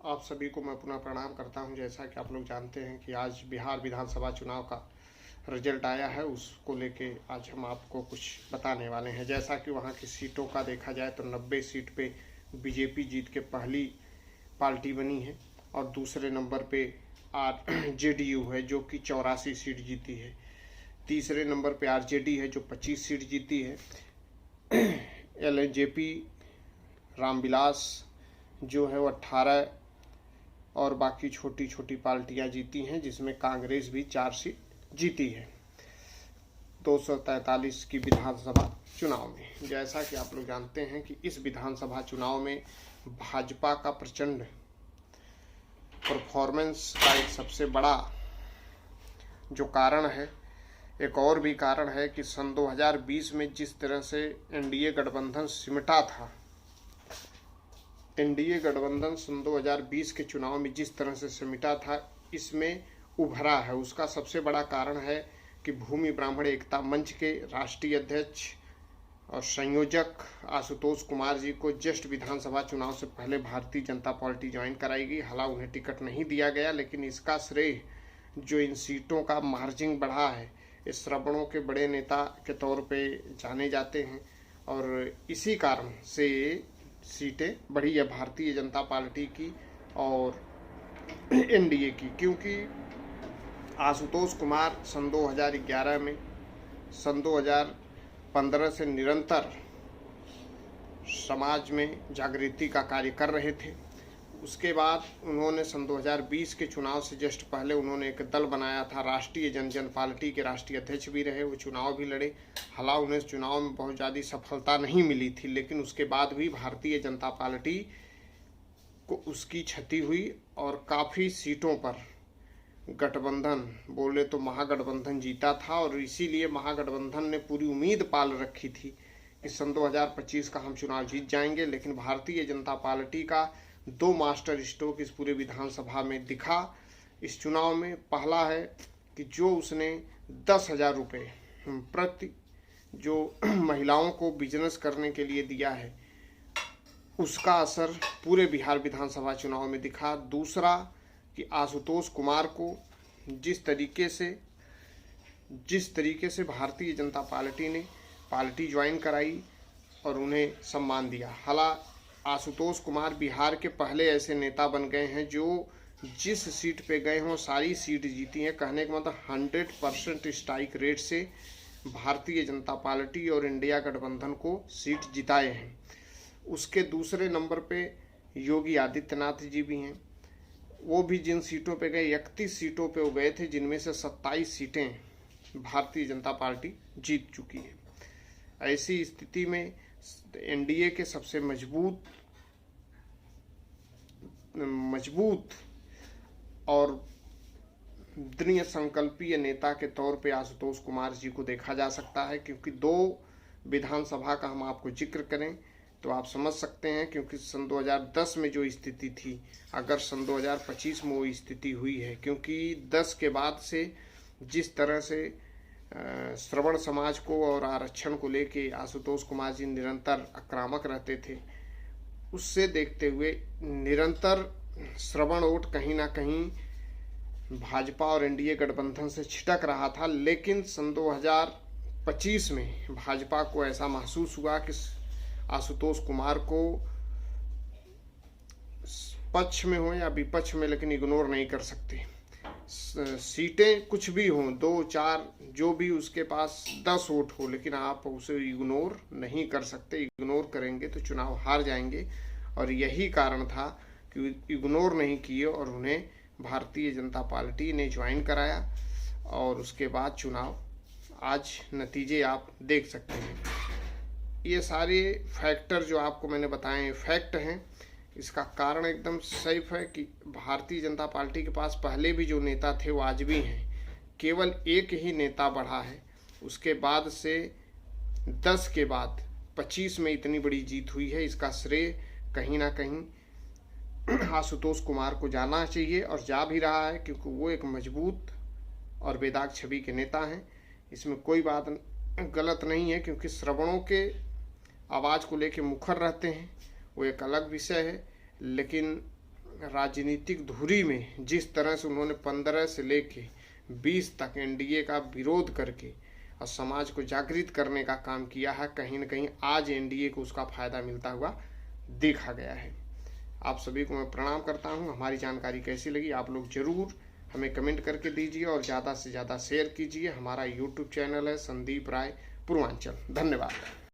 आप सभी को मैं पुनः प्रणाम करता हूं। जैसा कि आप लोग जानते हैं कि आज बिहार विधानसभा चुनाव का रिजल्ट आया है, उसको लेके आज हम आपको कुछ बताने वाले हैं। जैसा कि वहां की सीटों का देखा जाए तो 90 सीट पे बीजेपी जीत के पहली पार्टी बनी है और दूसरे नंबर पे जेडीयू है जो कि 84 सीट जीती है। तीसरे नंबर पे आरजेडी है जो 25 सीट जीती है। एलजेपी रामविलास जो है वो 18 और बाकी छोटी छोटी पार्टियां जीती हैं, जिसमें कांग्रेस भी 4 सीट जीती है 243 की विधानसभा चुनाव में। जैसा कि आप लोग जानते हैं कि इस विधानसभा चुनाव में भाजपा का प्रचंड परफॉर्मेंस का एक सबसे बड़ा जो कारण है, एक और भी कारण है कि सन 2020 में जिस तरह से एनडीए गठबंधन सिमटा था, एनडीए गठबंधन सन 2020 के चुनाव में जिस तरह से सिमटा था, इसमें उभरा है। उसका सबसे बड़ा कारण है कि भूमि ब्राह्मण एकता मंच के राष्ट्रीय अध्यक्ष और संयोजक आशुतोष कुमार जी को जस्ट विधानसभा चुनाव से पहले भारतीय जनता पार्टी ज्वाइन कराई गई। हालांकि उन्हें टिकट नहीं दिया गया, लेकिन इसका श्रेय जो इन सीटों का मार्जिन बढ़ा है, इस श्रवणों के बड़े नेता के तौर पे जाने जाते हैं और इसी कारण से सीटें बढ़ी है भारतीय जनता पार्टी की और एनडीए की। क्योंकि आशुतोष कुमार सन 2011 में, सन 2015 से निरंतर समाज में जागृति का कार्य कर रहे थे। उसके बाद उन्होंने सन 2020 के चुनाव से जस्ट पहले उन्होंने एक दल बनाया था, राष्ट्रीय जन पार्टी के राष्ट्रीय अध्यक्ष भी रहे, वो चुनाव भी लड़े। हालांकि उन्हें चुनाव में बहुत ज़्यादा सफलता नहीं मिली थी, लेकिन उसके बाद भी भारतीय जनता पार्टी को उसकी क्षति हुई और काफ़ी सीटों पर गठबंधन, बोले तो महागठबंधन जीता था और इसीलिए महागठबंधन ने पूरी उम्मीद पाल रखी थी कि सन 2025 का हम चुनाव जीत जाएंगे। लेकिन भारतीय जनता पार्टी का 2 मास्टर स्ट्रोक इस पूरे विधानसभा में दिखा इस चुनाव में। पहला है कि जो उसने 10,000 रुपये प्रति जो महिलाओं को बिजनेस करने के लिए दिया है, उसका असर पूरे बिहार विधानसभा चुनाव में दिखा। दूसरा कि आशुतोष कुमार को जिस तरीके से भारतीय जनता पार्टी ने पार्टी ज्वाइन कराई और उन्हें सम्मान दिया। हालांकि आशुतोष कुमार बिहार के पहले ऐसे नेता बन गए हैं जो जिस सीट पे गए हों सारी सीट जीती हैं। कहने का मतलब 100% स्ट्राइक रेट से भारतीय जनता पार्टी और इंडिया गठबंधन को सीट जिताए हैं। उसके दूसरे नंबर पे योगी आदित्यनाथ जी भी हैं। वो भी जिन सीटों पे गए, 31 सीटों पे वो गए थे, जिनमें से 27 सीटें भारतीय जनता पार्टी जीत चुकी है। ऐसी स्थिति में एनडीए के सबसे मजबूत और दृढ़ संकल्पीय नेता के तौर पे आशुतोष कुमार जी को देखा जा सकता है। क्योंकि 2 विधानसभा का हम आपको जिक्र करें तो आप समझ सकते हैं, क्योंकि सन 2010 में जो स्थिति थी, अगर सन 2025 में वो स्थिति हुई है, क्योंकि 10 के बाद से जिस तरह से श्रवण समाज को और आरक्षण को लेके आशुतोष कुमार जी निरंतर आक्रामक रहते थे, उससे देखते हुए निरंतर श्रवण वोट कहीं ना कहीं भाजपा और एनडीए गठबंधन से छिटक रहा था। लेकिन सन 2025 में भाजपा को ऐसा महसूस हुआ कि आशुतोष कुमार को पक्ष में हो या विपक्ष में, लेकिन इग्नोर नहीं कर सकते। सीटें कुछ भी हों, 2, 4, जो भी उसके पास 10 वोट हो, लेकिन आप उसे इग्नोर नहीं कर सकते। इग्नोर करेंगे तो चुनाव हार जाएंगे और यही कारण था कि इग्नोर नहीं किए और उन्हें भारतीय जनता पार्टी ने ज्वाइन कराया और उसके बाद चुनाव आज नतीजे आप देख सकते हैं। ये सारे फैक्टर जो आपको मैंने बताए फैक्ट हैं। इसका कारण एकदम सही है कि भारतीय जनता पार्टी के पास पहले भी जो नेता थे वो आज भी हैं, केवल एक ही नेता बढ़ा है। उसके बाद से 10 के बाद 25 में इतनी बड़ी जीत हुई है। इसका श्रेय कहीं ना कहीं आशुतोष कुमार को जाना चाहिए और जा भी रहा है, क्योंकि वो एक मजबूत और बेदाग छवि के नेता हैं। इसमें कोई बात गलत नहीं है, क्योंकि श्रवणों के आवाज़ को लेके मुखर रहते हैं, वो एक अलग विषय है। लेकिन राजनीतिक धुरी में जिस तरह से उन्होंने 15 से लेके 20 तक एनडीए का विरोध करके और समाज को जागृत करने का काम किया है, कहीं न कहीं आज एनडीए को उसका फायदा मिलता हुआ देखा गया है। आप सभी को मैं प्रणाम करता हूं। हमारी जानकारी कैसी लगी आप लोग जरूर हमें कमेंट करके दीजिए और ज़्यादा से ज़्यादा शेयर कीजिए। हमारा यूट्यूब चैनल है संदीप राय पूर्वांचल। धन्यवाद।